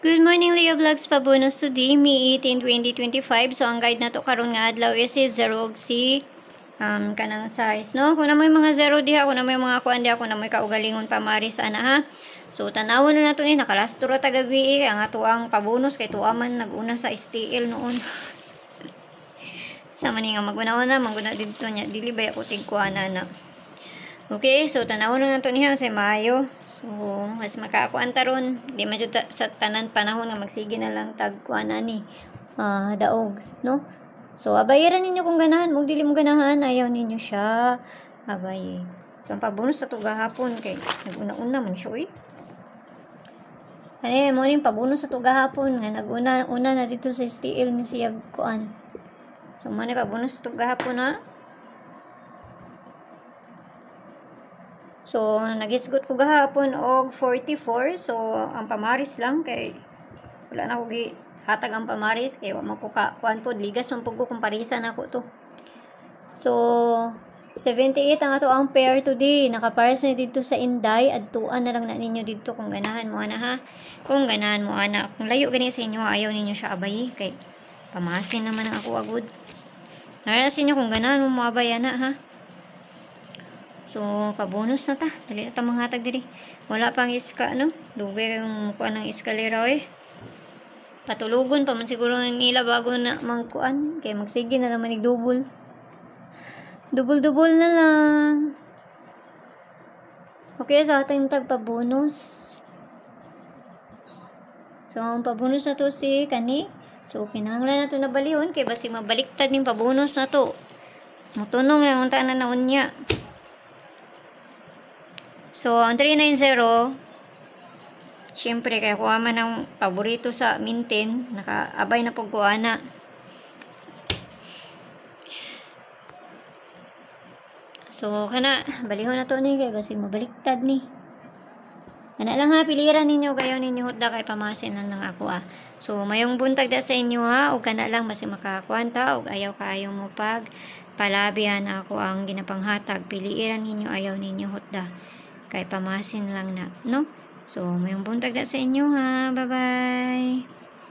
Good morning, Leo Vlogs. Pabonus today, May 18, 2025. So, ang guide na to karon nga adlaw is 0 si kanang size, no? Kung na mo yung mga 0 diha, kung na mo yung mga kuan diha, kung na mo kaugalingon pa maris ana ha. So, tanawon na nato ni nakalastro ta gabi ang ato ang pabonus kay tuwa man naguna sa STL noon. Sa man nga maguna-una, maguna dito nya dili ba ako tigkuana na. Okay, so tanawon na nato niya sa Mayo. So, mas makakuan taron, di man jud sa tanan panahon nga magsige na lang tagkuan ani daog, no? So, abayaran ninyo kung ganahan, mo dili mo ganahan, ayaw ninyo siya. Abay. So, ang pabonus sa to gahapon kay naguna-una man siya, uy. Ano mo ning pabonus sa to gahapon nga naguna na dito sa STL ni siya kuan. So, mo ni pabonus sa to gahapon ha. So, nagisgot ko gahapon og 44. So, ang pamaris lang kay wala na ko hatag ang pamaris kay wa man ko kuan pod ligas man pud ko komparisan ako to. So, 78 ang ato ang pair today. Nakapares na dito sa Inday. Adtuan na lang na ninyo dito kung ganahan mo ana ha. Kung ganahan mo ana. Kung layo gani sa inyo, ayaw ninyo siya abay kay pamasin naman ang ako agud. Narasin niyo kung ganahan mo moabay ana ha. So, pabonus na ta. Dali na ta manghatag diri. Wala pang iska, no? Dugay yung kuan ng eskalera, eh. Patulugon pa man siguro nila bago na mangkuan. Kaya magsige na naman igdubol. Dubol-dubol na lang. Okay, so ating tagpabonus. So, ang pabonus na to si kani. So, kinahanglan na to na balihon. Kaya basi mabaliktad ng pabonus na to. Mutunong lang unta na naun niya. So, ang 390, syempre, kaya kuha man ang paborito sa mintin, nakaabay na po kuha na. So, kana, balihon na to ni, kaya basig mabaliktad ni. Kana lang ha, piliran ninyo, kayo ninyo hutda, kay pamasin lang ako So, mayong buntag da sa inyo ha, o kana lang, basig makakwanta, o ayaw kayo mo pag palabihan ako ang ginapanghatag. Piliran ninyo, ayaw ninyo hutda. Kay pamasin lang na, no? So, may buntag na sa inyo ha. Bye-bye!